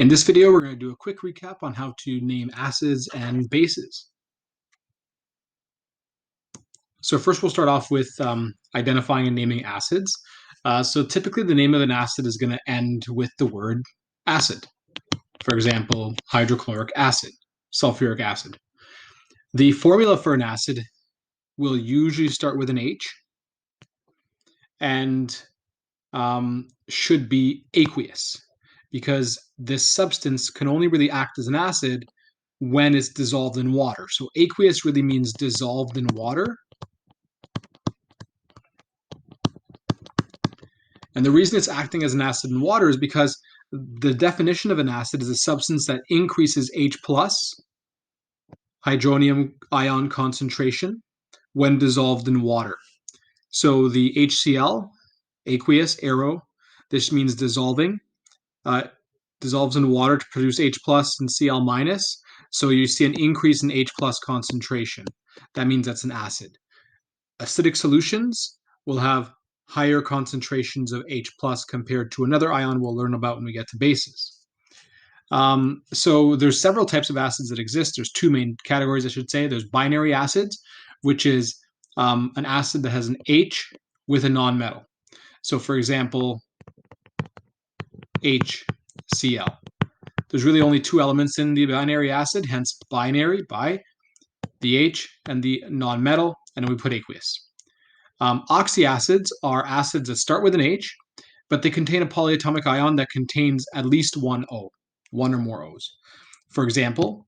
In this video, we're going to do a quick recap on how to name acids and bases. So first we'll start off with identifying and naming acids. So typically the name of an acid is going to end with the word acid. For example, hydrochloric acid, sulfuric acid. The formula for an acid will usually start with an H and should be aqueous, because this substance can only really act as an acid when it's dissolved in water. So aqueous really means dissolved in water. And the reason it's acting as an acid in water is because the definition of an acid is a substance that increases H plus hydronium ion concentration when dissolved in water. So the HCl, aqueous, arrow, this means dissolving. Dissolves in water to produce H plus and Cl minus. So you see an increase in H plus concentration. That means that's an acid. Acidic solutions will have higher concentrations of H plus compared to another ion we'll learn about when we get to bases. So there's several types of acids that exist. There's two main categories, I should say. There's binary acids, which is an acid that has an H with a nonmetal. So for example, HCl. There's really only two elements in the binary acid, hence binary, bi, the H and the nonmetal, and then we put aqueous. Oxyacids are acids that start with an H, but they contain a polyatomic ion that contains at least one O, one or more O's. For example,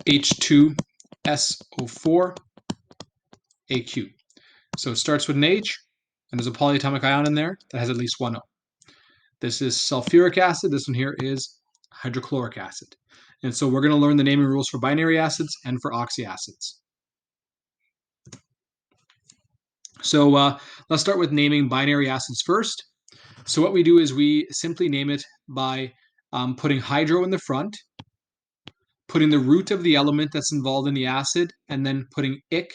H2SO4 AQ. So it starts with an H, and there's a polyatomic ion in there that has at least one O. This is sulfuric acid. This one here is hydrochloric acid. And so we're going to learn the naming rules for binary acids and for oxyacids. So let's start with naming binary acids first. So what we do is we simply name it by putting hydro in the front, putting the root of the element that's involved in the acid, and then putting ic,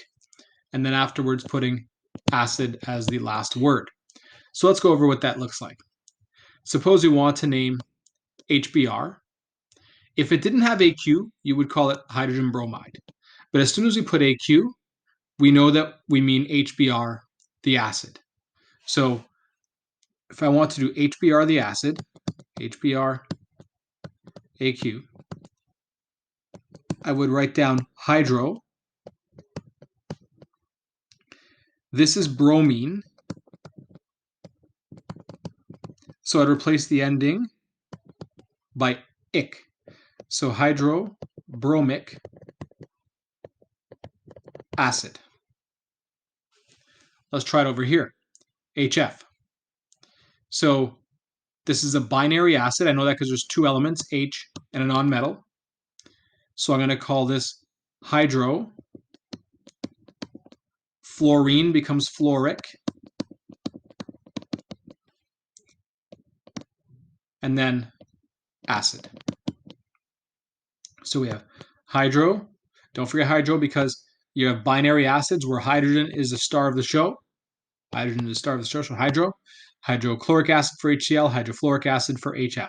and then afterwards putting acid as the last word. So let's go over what that looks like. Suppose we want to name HBr. If it didn't have AQ, you would call it hydrogen bromide. But as soon as we put AQ, we know that we mean HBr, the acid. So if I want to do HBr, the acid, HBr, AQ, I would write down hydro. This is bromine. So I'd replace the ending by ic. So hydrobromic acid. Let's try it over here. HF. So this is a binary acid. I know that because there's two elements, H and a nonmetal. So I'm going to call this hydro. Fluorine becomes fluoric. And then acid. So we have hydro. Don't forget hydro because you have binary acids where hydrogen is the star of the show. Hydrogen is the star of the show, so hydro. Hydrochloric acid for HCl, hydrofluoric acid for HF.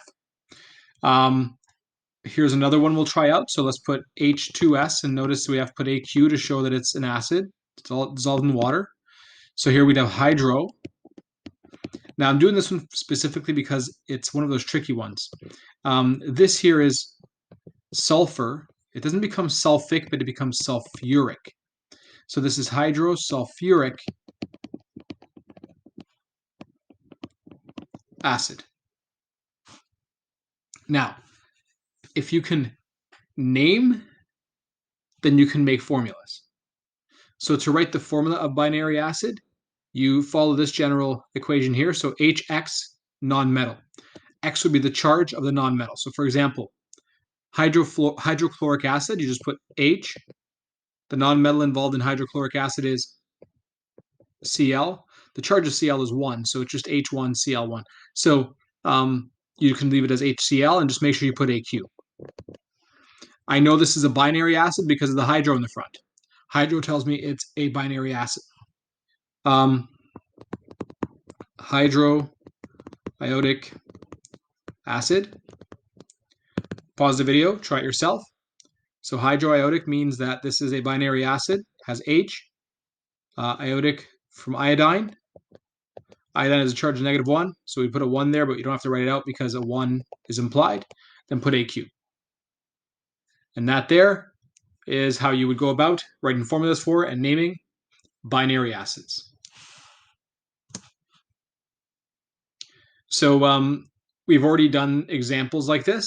Here's another one we'll try out. So let's put H2S, and notice we have to put AQ to show that it's an acid. It's all dissolved in water. So here we'd have hydro. Now I'm doing this one specifically because it's one of those tricky ones. This here is sulfur. It doesn't become sulfic, but it becomes sulfuric. So this is hydrosulfuric acid. Now, if you can name, then you can make formulas. So to write the formula of binary acid, you follow this general equation here. So HX, nonmetal. X would be the charge of the nonmetal. So for example, hydrochloric acid, you just put H. The nonmetal involved in hydrochloric acid is Cl. The charge of Cl is 1, so it's just H1Cl1. So you can leave it as HCl and just make sure you put AQ. I know this is a binary acid because of the hydro in the front. Hydro tells me it's a binary acid. Hydroiodic acid. Pause the video, try it yourself. So hydroiodic means that this is a binary acid, has H. Iodic from iodine. Iodine has a charge of -1, so we put a 1 there, but you don't have to write it out because a 1 is implied. Then put AQ. And that there is how you would go about writing formulas for and naming binary acids. So we've already done examples like this.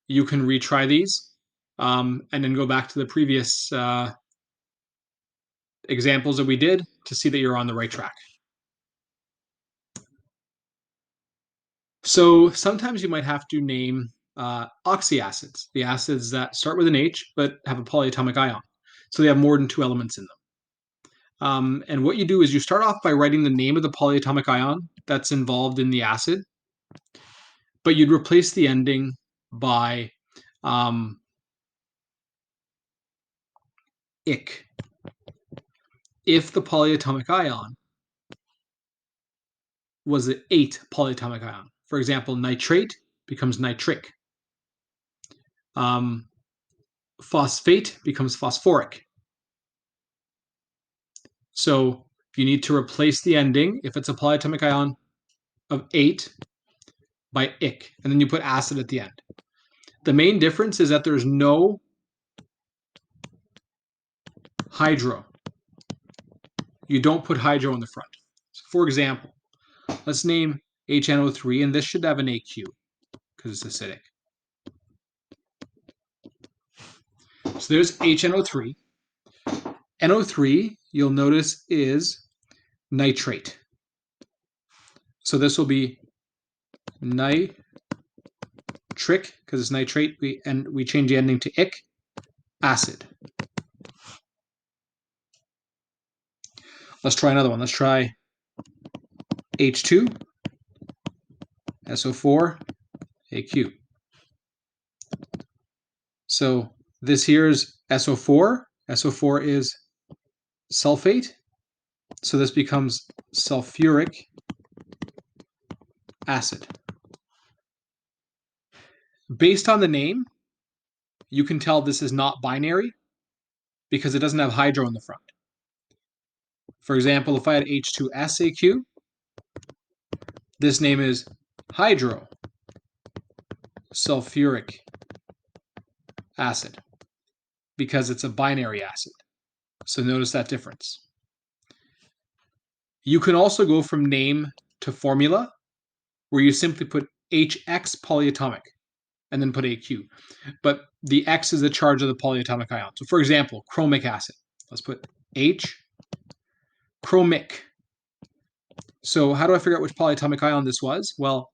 You can retry these and then go back to the previous examples that we did to see that you're on the right track. So sometimes you might have to name oxyacids, the acids that start with an H but have a polyatomic ion. So they have more than 2 elements in them. And what you do is you start off by writing the name of the polyatomic ion that's involved in the acid, but you'd replace the ending by ic if the polyatomic ion was an 8 polyatomic ion. For example, nitrate becomes nitric. Phosphate becomes phosphoric. So you need to replace the ending, if it's a polyatomic ion of 8, by ic, and then you put acid at the end. The main difference is that there's no hydro. You don't put hydro in the front. So for example, let's name HNO3, and this should have an AQ because it's acidic. So there's HNO3. NO3, you'll notice, is nitrate. So this will be nitric because it's nitrate, and we change the ending to ic, acid. Let's try another one. Let's try H2, SO4, AQ. So this here is SO4. SO4 is sulfate. So this becomes sulfuric acid. Based on the name, you can tell this is not binary because it doesn't have hydro in the front. For example, if I had H2SAQ, this name is hydro sulfuric acid because it's a binary acid. So notice that difference. You can also go from name to formula, where you simply put HX polyatomic and then put AQ. But the X is the charge of the polyatomic ion. So for example, chromic acid. Let's put H, chromic. So how do I figure out which polyatomic ion this was? Well,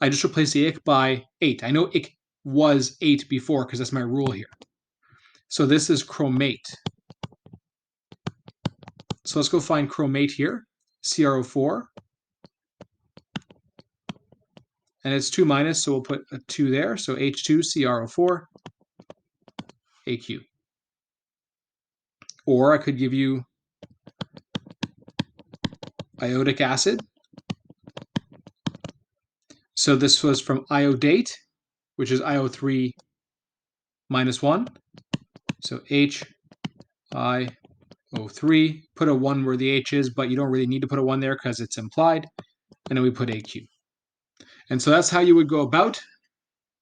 I just replaced the ic by 8. I know ic was 8 before because that's my rule here. So this is chromate. So let's go find chromate here, CrO4. And it's 2 minus, so we'll put a 2 there. So H2CrO4, AQ. Or I could give you iodic acid. So this was from iodate, which is IO3 minus 1. So HiO3, put a 1 where the H is, but you don't really need to put a 1 there because it's implied. And then we put AQ. And so that's how you would go about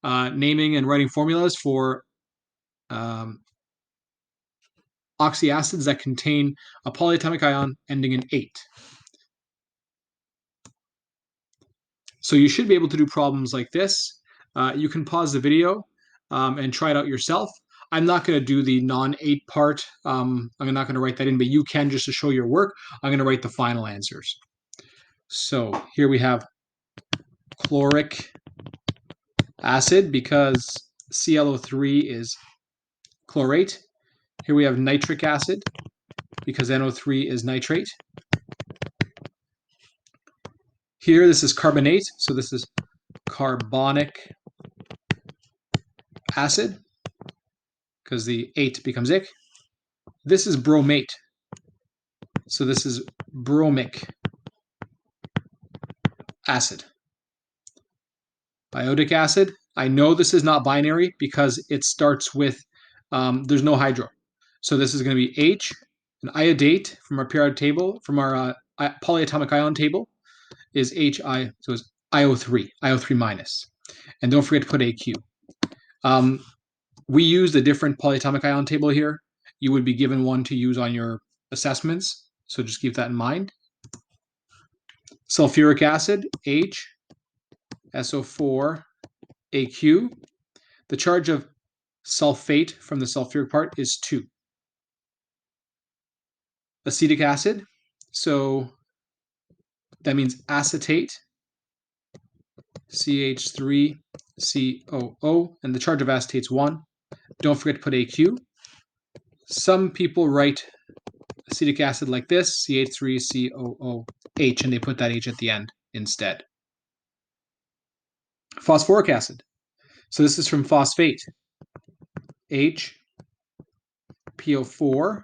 naming and writing formulas for oxyacids that contain a polyatomic ion ending in 8. So you should be able to do problems like this. You can pause the video and try it out yourself. I'm not going to do the non-8 part. I'm not going to write that in, but you can just to show your work. I'm going to write the final answers. So here we have chloric acid because ClO3 is chlorate. Here we have nitric acid because NO3 is nitrate. Here this is carbonate, so this is carbonic acid because the 8 becomes ic. This is bromate, so this is bromic acid. Iodic acid. I know this is not binary because it starts with, there's no hydro. So this is going to be H, an iodate from our periodic table, from our polyatomic ion table, is HI, so it's IO3 minus. And don't forget to put AQ. We used a different polyatomic ion table here. You would be given one to use on your assessments, so just keep that in mind. Sulfuric acid, H, SO4, AQ. The charge of sulfate from the sulfuric part is 2. Acetic acid, so that means acetate, CH3COO, and the charge of acetate is 1. Don't forget to put AQ. Some people write acetic acid like this, CH3COOH, and they put that H at the end instead. Phosphoric acid. So this is from phosphate. HPO4,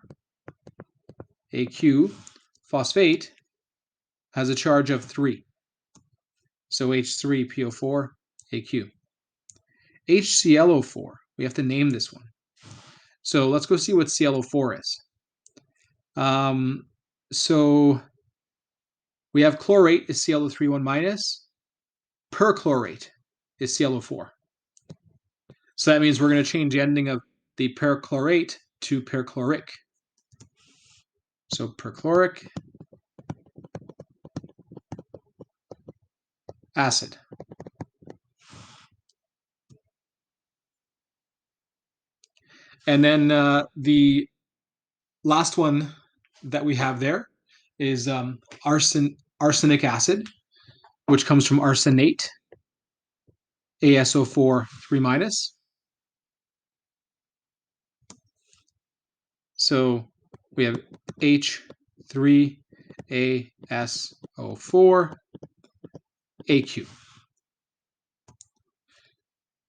AQ. Phosphate has a charge of 3. So H3PO4, AQ. HClO4, we have to name this one. So let's go see what ClO4 is. So we have chlorate is ClO3 minus. Perchlorate is ClO4. So that means we're going to change the ending of the perchlorate to perchloric. So perchloric acid. And then the last one that we have there is arsenic acid, which comes from arsenate, ASO4 3 minus. So we have H3ASO4 AQ.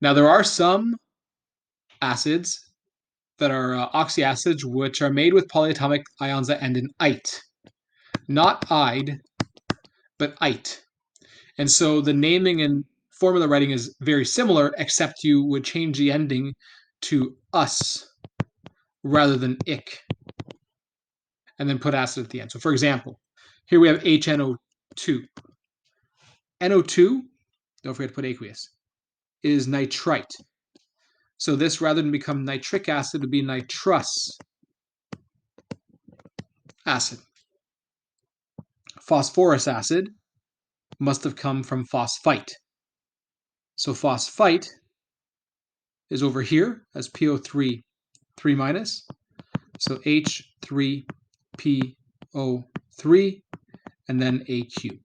Now there are some acids that are oxyacids which are made with polyatomic ions that end in ite. Not ide, but ite. And so the naming and formula writing is very similar, except you would change the ending to us rather than ick, and then put acid at the end. So for example, here we have HNO2. NO2, don't forget to put aqueous, is nitrite. So this, rather than become nitric acid, would be nitrous acid. Phosphorus acid must have come from phosphite. So phosphite is over here as PO3 3 minus. So H3PO3 and then AQ.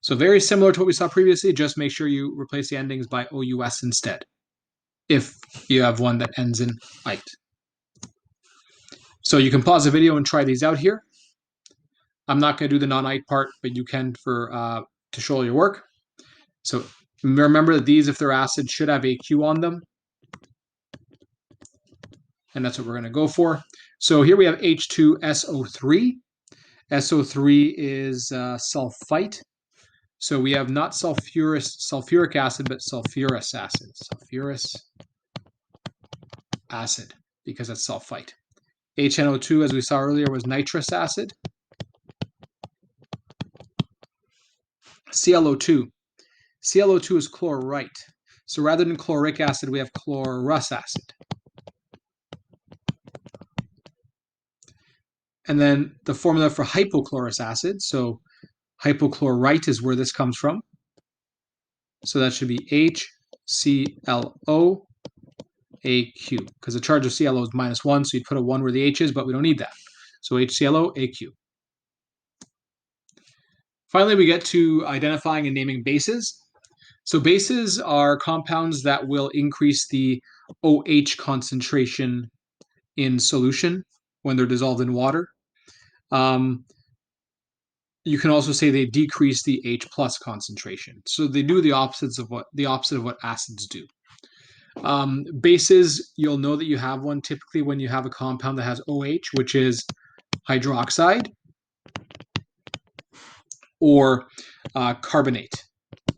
So very similar to what we saw previously, just make sure you replace the endings by OUS instead, if you have one that ends in ite. So you can pause the video and try these out here. I'm not going to do the non-ite part, but you can to show your work. So remember that these, if they're acid, should have AQ on them. And that's what we're going to go for. So here we have H2SO3. SO3 is sulfite. So we have not sulfuric acid, but sulfurous acid. Sulfurous acid, because that's sulfite. HNO2, as we saw earlier, was nitrous acid. ClO2. ClO2 is chlorite. So rather than chloric acid, we have chlorous acid. And then the formula for hypochlorous acid. So hypochlorite is where this comes from. So that should be HClO AQ, because the charge of ClO is -1, so you'd put a 1 where the H is, but we don't need that. So HClO AQ. Finally, we get to identifying and naming bases. So bases are compounds that will increase the OH concentration in solution when they're dissolved in water. You can also say they decrease the H plus concentration. So they do the opposite of what acids do. Bases, you'll know that you have one typically when you have a compound that has OH, which is hydroxide or carbonate.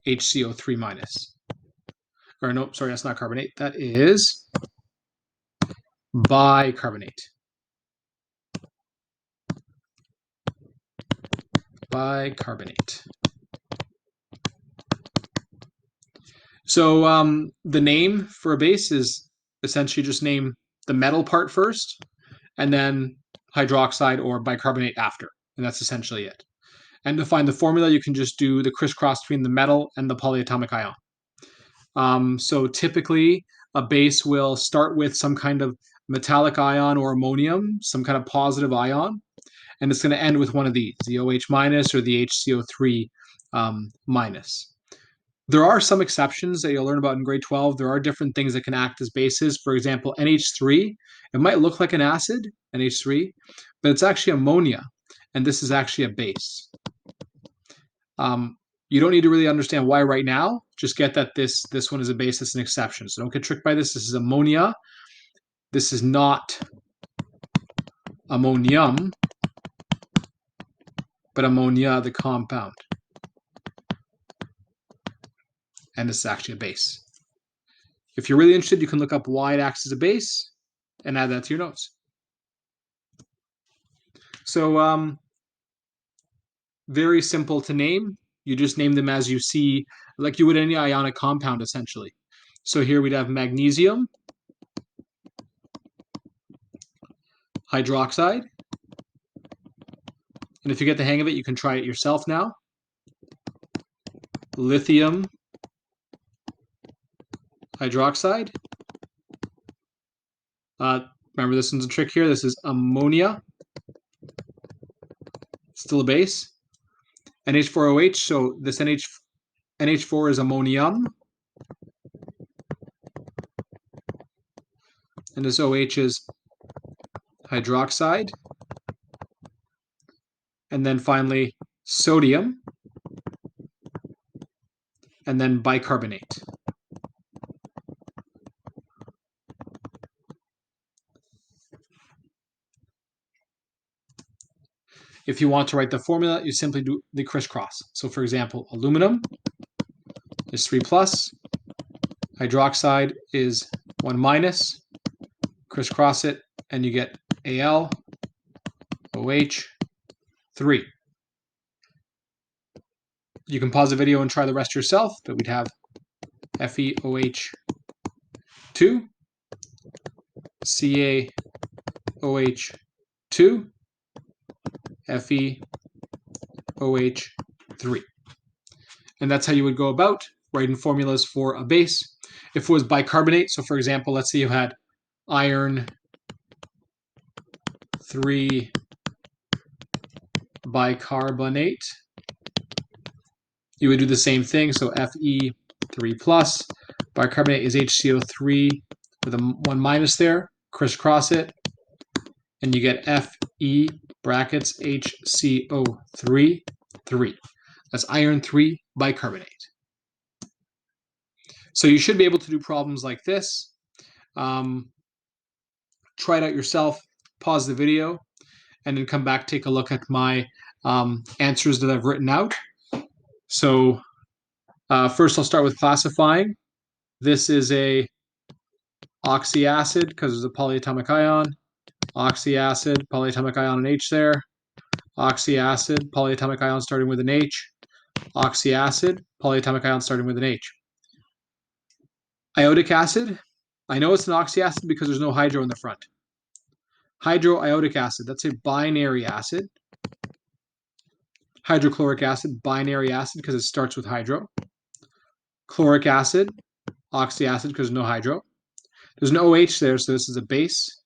HCO3 minus. Or no, sorry, that's not carbonate. That is bicarbonate. Bicarbonate. So the name for a base is essentially just name the metal part first, and then hydroxide or bicarbonate after. And that's essentially it. And to find the formula, you can just do the crisscross between the metal and the polyatomic ion. So typically, a base will start with some kind of metallic ion or ammonium, some kind of positive ion, and it's going to end with one of these, the OH minus or the HCO3 minus. There are some exceptions that you'll learn about in grade 12. There are different things that can act as bases. For example, NH3, it might look like an acid, NH3, but it's actually ammonia, and this is actually a base. You don't need to really understand why right now. Just get that this one is a base. It's an exception. So don't get tricked by this. This is ammonia. This is not ammonium, but ammonia, the compound. And this is actually a base. If you're really interested, you can look up why it acts as a base and add that to your notes. So very simple to name. You just name them as you see, like you would any ionic compound, essentially. So here we'd have magnesium hydroxide. And if you get the hang of it, you can try it yourself now. Lithium hydroxide. Remember, this one's a trick here. This is ammonia. Still a base. NH4OH, so this NH4 is ammonium. And this OH is hydroxide. And then finally, sodium. And then bicarbonate. If you want to write the formula, you simply do the crisscross. So for example, aluminum is 3 plus, hydroxide is 1 minus, crisscross it, and you get Al, OH, 3. You can pause the video and try the rest yourself, but we'd have FeOH 2, CaOH 2, FeOH 3. And that's how you would go about writing formulas for a base. If it was bicarbonate, so for example, let's say you had iron 3 bicarbonate, you would do the same thing. So Fe3 plus, bicarbonate is HCO3 with a 1 minus there, crisscross it, and you get Fe brackets HCO3 3. That's iron 3 bicarbonate. So you should be able to do problems like this. Try it out yourself, pause the video, and then come back, take a look at my answers that I've written out. So first I'll start with classifying. This is a oxyacid because there's a polyatomic ion. Oxyacid, polyatomic ion and H there. Oxyacid, polyatomic ion starting with an H. Oxyacid, polyatomic ion starting with an H. Iodic acid, I know it's an oxyacid because there's no hydro in the front. Hydroiodic acid, that's a binary acid. Hydrochloric acid, binary acid because it starts with hydro. Chloric acid, oxyacid because there's no hydro. There's no OH there, so this is a base.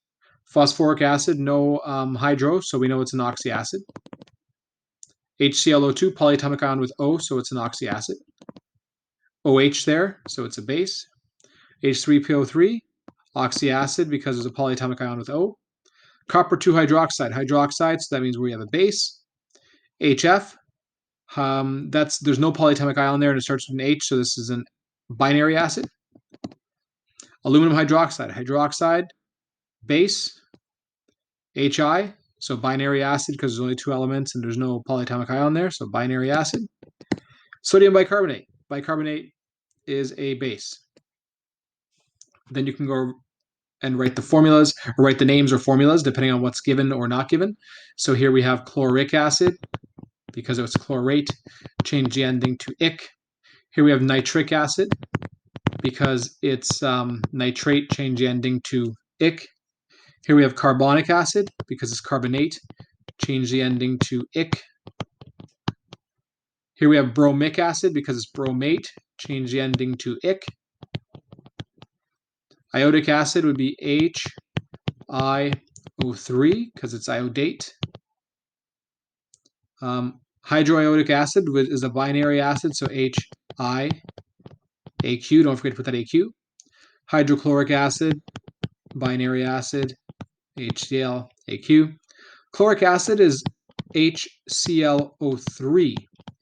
Phosphoric acid, no hydro, so we know it's an oxyacid. HClO2, polyatomic ion with O, so it's an oxyacid. OH there, so it's a base. H3PO3, oxyacid because there's a polyatomic ion with O. Copper 2 hydroxide, hydroxide, so that means we have a base. HF, there's no polyatomic ion there and it starts with an H, so this is a binary acid. Aluminum hydroxide, hydroxide, base, HI, so binary acid because there's only 2 elements and there's no polyatomic ion there, so binary acid. Sodium bicarbonate, bicarbonate is a base. Then you can go and write the formulas, or write the names or formulas, depending on what's given or not given. So here we have chloric acid, because it's chlorate, change the ending to ic. Here we have nitric acid, because it's nitrate, change the ending to ic. Here we have carbonic acid, because it's carbonate, change the ending to ic. Here we have bromic acid, because it's bromate, change the ending to ic. Iodic acid would be HiO3, because it's iodate. Hydroiodic acid is a binary acid, so HiAQ, don't forget to put that AQ. Hydrochloric acid, binary acid, HCl, AQ. Chloric acid is HClO3,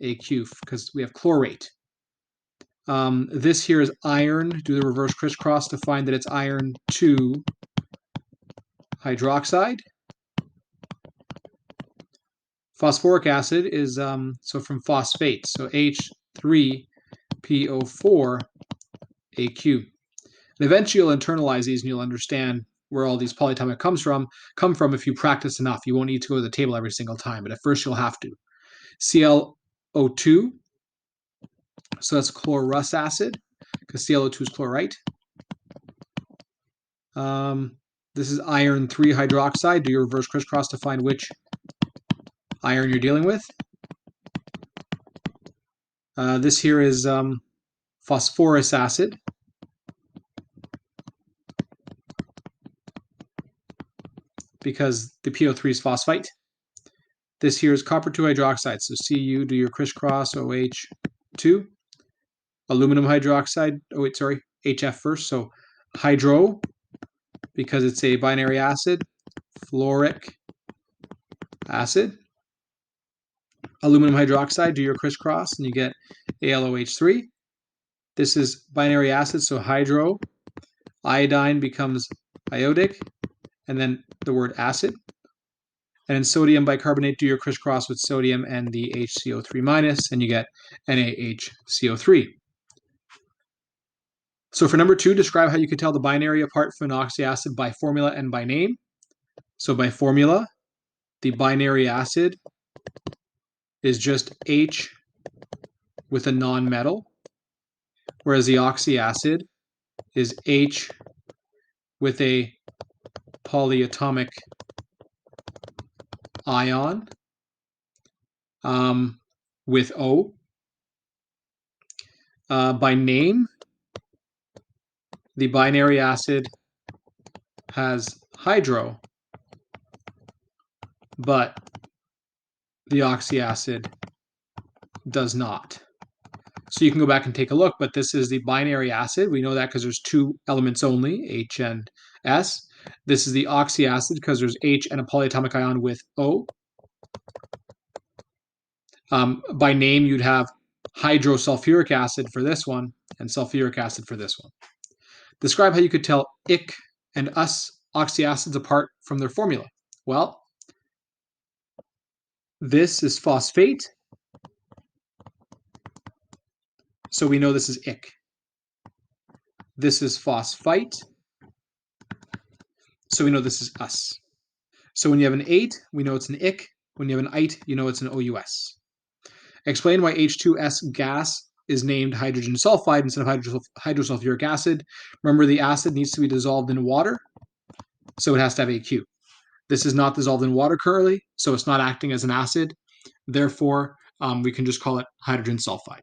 AQ, because we have chlorate. This here is iron. Do the reverse crisscross to find that it's iron 2 hydroxide. Phosphoric acid is so from phosphate, so H3PO4 AQ. And eventually you'll internalize these and you'll understand where all these polyatomic come from if you practice enough. You won't need to go to the table every single time, but at first you'll have to. ClO2, so that's chlorous acid, because ClO2 is chlorite. This is iron 3 hydroxide. Do your reverse crisscross to find which iron you're dealing with. This here is phosphorus acid. Because the PO3 is phosphite. This here is copper 2 hydroxide. So Cu, do your crisscross, OH2. Aluminum hydroxide, HF first. So hydro, because it's a binary acid. Fluoric acid. Aluminum hydroxide, do your crisscross, and you get AlOH3. This is binary acid, so hydro. Iodine becomes iodic, and then the word acid. And in sodium bicarbonate, do your crisscross with sodium and the HCO3 minus, and you get NaHCO3. So for number 2, describe how you can tell the binary apart from an oxyacid by formula and by name. So by formula, the binary acid is just H with a nonmetal, whereas the oxyacid is H with a polyatomic ion with O. By name, the binary acid has hydro, but the oxyacid does not. So you can go back and take a look, but this is the binary acid. We know that because there's 2 elements only, H and S. This is the oxyacid because there's H and a polyatomic ion with O. By name, you'd have hydrosulfuric acid for this one and sulfuric acid for this one. Describe how you could tell ic and us oxyacids apart from their formula. Well, this is phosphate, so we know this is ic. This is phosphite, so we know this is us. So when you have an 8, we know it's an ic. When you have an ite, you know it's an OUS. Explain why H2S gas is named hydrogen sulfide instead of hydrosulfuric acid. Remember, the acid needs to be dissolved in water, so it has to have AQ. This is not dissolved in water currently, so it's not acting as an acid. Therefore, we can just call it hydrogen sulfide.